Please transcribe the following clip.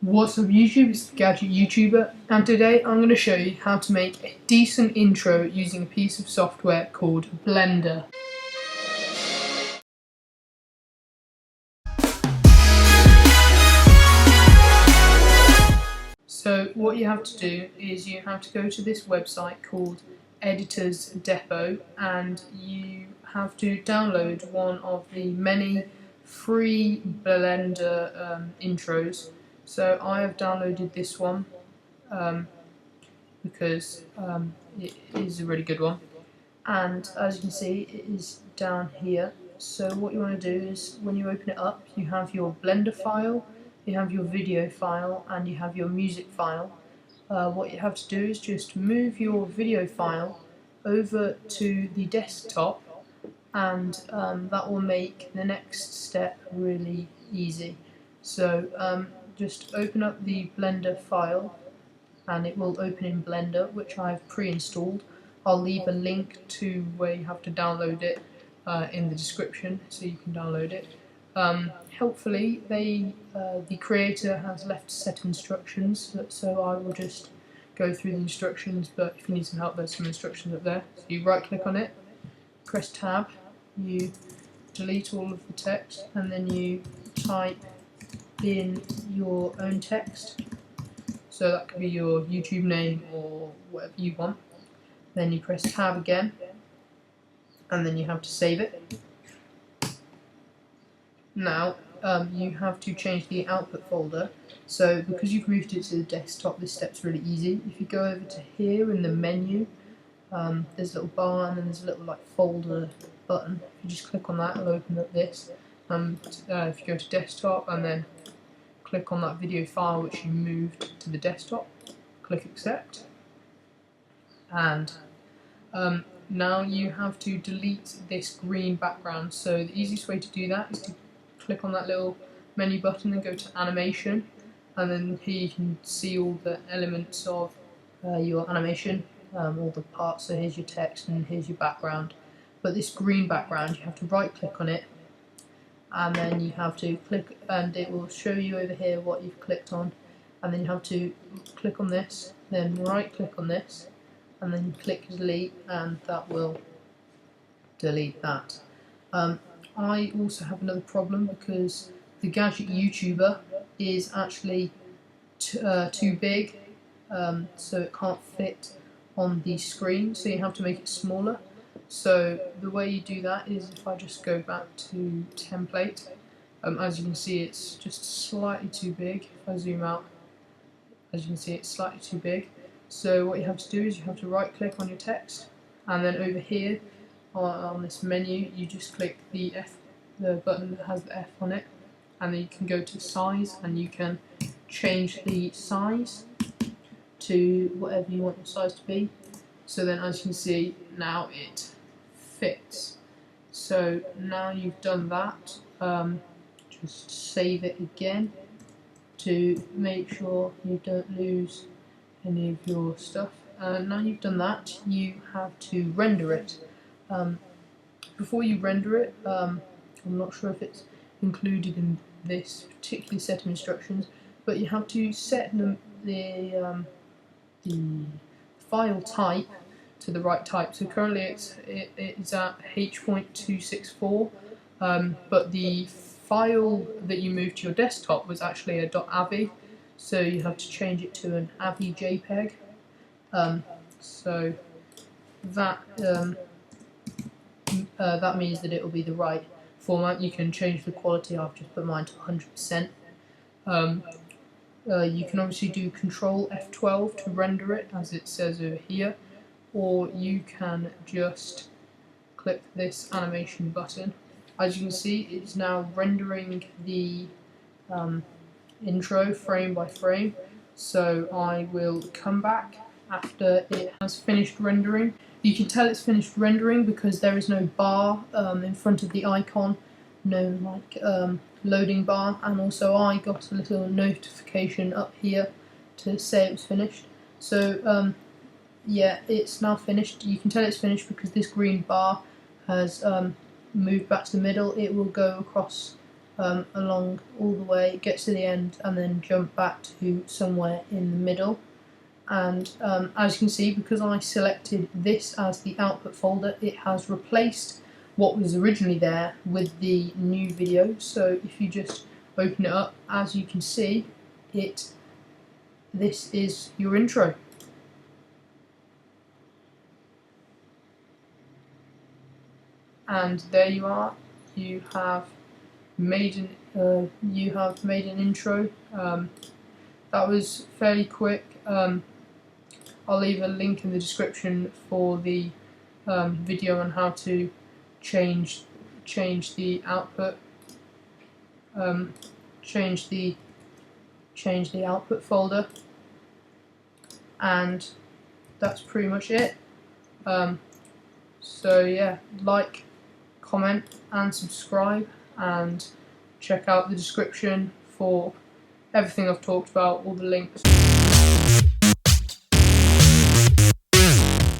What's up YouTube, it's the Gadget YouTuber, and today I'm going to show you how to make a decent intro using a piece of software called Blender. So what you have to do is you have to go to this website called Editor's Depot, and you have to download one of the many free Blender intros. So I have downloaded this one because it is a really good one, and as you can see it is down here. So what you want to do is when you open it up, you have your Blender file, you have your video file, and you have your music file. What you have to do is just move your video file over to the desktop, and that will make the next step really easy. So just open up the Blender file and it will open in Blender, which I've pre-installed. I'll leave a link to where you have to download it in the description so you can download it. Helpfully, the creator has left a set of instructions, so I will just go through the instructions, but if you need some help, there's some instructions up there. So you right click on it, press tab, you delete all of the text, and then you type in your own text. So that could be your YouTube name or whatever you want. Then you press tab again, and then you have to save it. Now you have to change the output folder. So because you've moved it to the desktop, this step's really easy. If you go over to here in the menu, there's a little bar and then there's a little like folder button. If you just click on that, it'll open up this. If you go to desktop and then click on that video file which you moved to the desktop, click accept, and now you have to delete this green background. So the easiest way to do that is to click on that little menu button and go to animation, and then here you can see all the elements of your animation, all the parts. So here's your text and here's your background, but this green background, you have to right click on it, and then you have to click, and it will show you over here what you've clicked on, and then you have to click on this, then right click on this, and then click delete, and that will delete that. I also have another problem because the Gadget YouTuber is actually too big, so it can't fit on the screen, so you have to make it smaller. So the way you do that is if I just go back to template, as you can see it's just slightly too big. If I zoom out, as you can see it's slightly too big. So what you have to do is you have to right click on your text, and then over here on this menu you just click the button that has the F on it, and then you can go to size and you can change the size to whatever you want your size to be. So then as you can see now it fits. So now you've done that, just save it again to make sure you don't lose any of your stuff. Now you've done that, you have to render it. Before you render it, I'm not sure if it's included in this particular set of instructions, but you have to set the file type to the right type. So currently it's at H.264, but the file that you moved to your desktop was actually a .avi, so you have to change it to an avi JPEG. So that that means that it will be the right format. You can change the quality. I've just put mine to 100%. You can obviously do Control F12 to render it, as it says over here, or you can just click this animation button. As you can see, it's now rendering the intro frame by frame. So I will come back after it has finished rendering. You can tell it's finished rendering because there is no bar in front of the icon, no like loading bar, and also I got a little notification up here to say it was finished. So yeah, it's now finished. You can tell it's finished because this green bar has moved back to the middle. It will go across along all the way, get to the end, and then jump back to somewhere in the middle. And as you can see, because I selected this as the output folder, it has replaced what was originally there with the new video. So if you just open it up, as you can see, this is your intro. And there you are. You have made an intro. That was fairly quick. I'll leave a link in the description for the video on how to change the output, change the output folder, and that's pretty much it. So yeah, like, comment and subscribe, and check out the description for everything I've talked about, all the links.